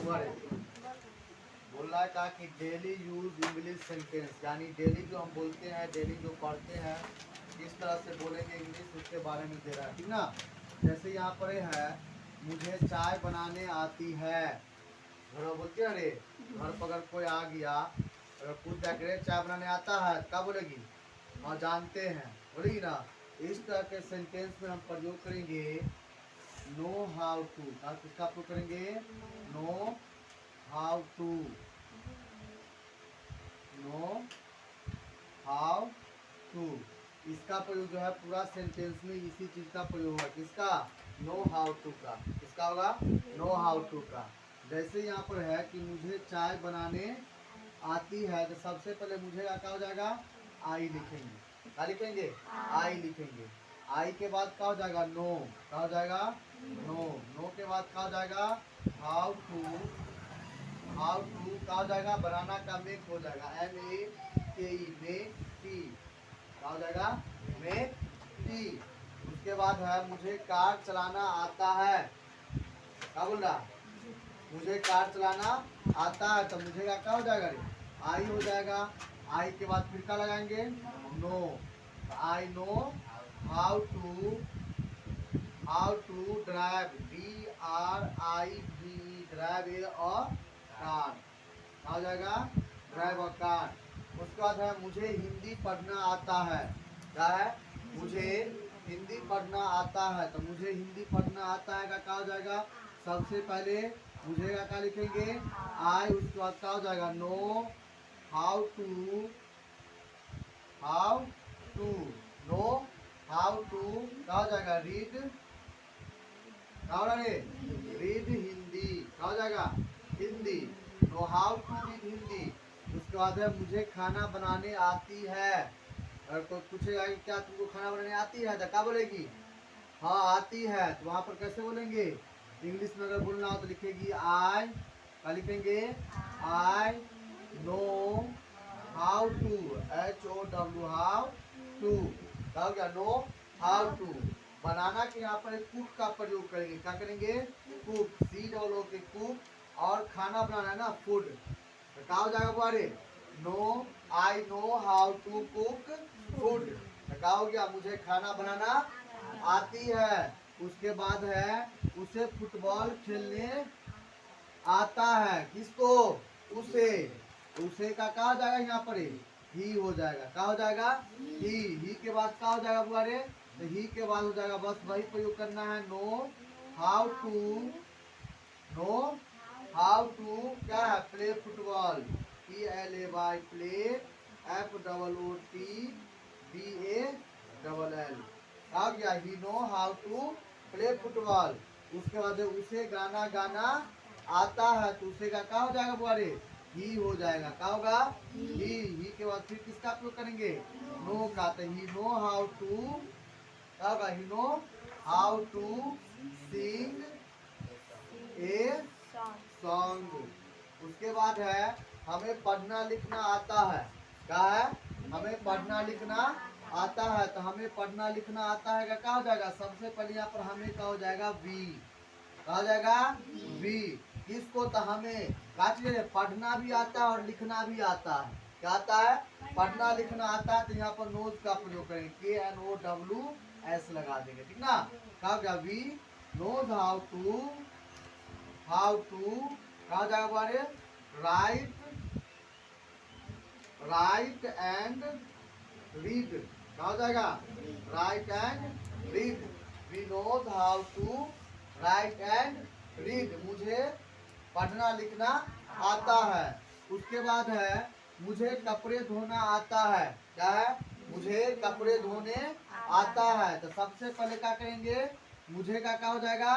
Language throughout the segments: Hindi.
तुम्हारे बोल रहा है कहा कि डेली यूज इंग्लिश सेंटेंस, यानी डेली जो हम बोलते हैं, डेली जो पढ़ते हैं, किस तरह से बोलेंगे इंग्लिश, उसके बारे में दे रहा है, ठीक ना। जैसे यहाँ पर है, मुझे चाय बनाने आती है। घर में बोलते हैं, अरे घर पर अगर कोई आ गया, अगर पूछ जाकर चाय बनाने आता है, क्या बोलेगी? हाँ जानते हैं, बोलेगी ना। इस तरह के सेंटेंस में हम प्रयोग करेंगे नो हाउ टू। किसका प्रयोग करेंगे? Know how to. Know how to, इसका प्रयोग जो है पूरा सेंटेंस में इसी चीज का प्रयोग होगा। किसका? नो हाउ टू का। किसका होगा? नो हाउ टू का। जैसे यहाँ पर है कि मुझे चाय बनाने आती है, तो सबसे पहले मुझे क्या हो जाएगा? आई लिखेंगे। क्या लिखेंगे? आई लिखेंगे। आई के बाद क्या हो जाएगा? नो। क्या हो जाएगा? नो। नो के बाद क्या हो जाएगा? How to. हाउ टू क्या हो जाएगा? बनाना का मेक हो जाएगा, MEKE, मेक टी। क्या हो जाएगा? Make tea. उसके बाद है मुझे कार चलाना आता है। क्या बोल रहा? मुझे कार चलाना आता है, तो मुझे क्या हो जाएगा? रे आई हो जाएगा। आई के बाद फिर क्या लगाएंगे? No. I know how to, how to drive, DRIVE, drive a और कार। क्या हो जाएगा? ड्राइव और कार। उसके बाद है मुझे हिंदी पढ़ना आता है। क्या है? मुझे हिंदी पढ़ना आता है, तो मुझे हिंदी पढ़ना आता है का क्या हो जाएगा? सबसे पहले मुझे का क्या लिखेंगे? आई। उसके बाद क्या हो जाएगा? Know how to, how to, know how to क्या हो जाएगा? रीड। क्या हो रहा है? रीड हिंदी। क्या हो जाएगा? Hindi. Know how to read Hindi. उसके बाद है मुझे खाना बनाने आती है। अगर कोई पूछेगा कि क्या तुमको खाना बनाने आती है, तो क्या बोलेगी? हाँ आती है। तो वहां पर कैसे बोलेंगे? इंग्लिश में अगर बोलना हो तो लिखेगी आई। क्या लिखेंगे? I know how to, HOW, how to. क्या हो गया? No how to. बनाना के यहाँ पर कुक का प्रयोग करेंगे। क्या करेंगे? कुक, COO के कुक। और खाना बनाना है ना, फूड। तो क्या हो जाएगा बुआरे? No I know how to cook food. तो क्या हो गया? मुझे खाना बनाना आती है। उसके बाद है उसे फुटबॉल खेलने आता है। किसको? उसे। उसे का क्या हो जाएगा? यहाँ पर ही हो जाएगा। क्या हो जाएगा? ही के बाद क्या हो जाएगा बुआरे? तो ही के बाद हो जाएगा, बस वही प्रयोग करना है। Know how to, know how to क्या है? Play football, PLAY, play, FOOTBALL। आ गया he know how to play football. उसके बाद उसे गाना गाना आता है, तो उसे का क्या हो जाएगा बुआरे? ही हो जाएगा। क्या होगा? ही के बाद फिर किसका प्रयोग करेंगे? नो का। तो ही नो हाउ टू क्या होगा? He know how to sing a song. उसके बाद है हमें पढ़ना लिखना आता है। क्या है? हमें पढ़ना लिखना आता है। तो हमें पढ़ना लिखना आता है का क्या हो जाएगा? सबसे पहले यहाँ पर हमें क्या हो जाएगा? वी। क्या हो जाएगा? वी। किसको? तो हमें पढ़ना भी आता है और लिखना भी आता है। क्या आता है? पढ़ना लिखना आता है। तो यहाँ पर नोज का प्रयोग करेंगे, KNOWS लगा देंगे, ठीक ना। क्या हो गया? वी नोज हाउ टू कहा जाएगा हमारे? Write, write and read. क्या हो जाएगा? Write and read. We knows how to write and read. मुझे पढ़ना लिखना आता है। उसके बाद है मुझे कपड़े धोना आता है। क्या है? मुझे कपड़े धोने आता है। तो सबसे पहले क्या करेंगे? मुझे का क्या हो जाएगा?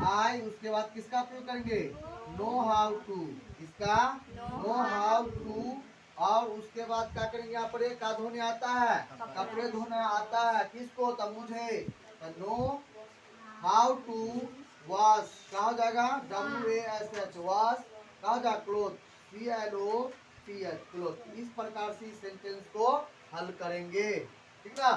आई। उसके बाद किसका प्रयोग करेंगे? Know how to. इसका नो हाउ टू। और उसके बाद क्या करेंगे? यहाँ पर क्या धोने आता है? कपड़े धोना आता है। किसको? तो मुझे। तो नो हाउ टू वॉश। क्या हो जाएगा? WASH wash. क्या हो जाएगा? Cloth, CLOTH cloth. इस प्रकार से इस सेंटेंस को हल करेंगे, ठीक ना।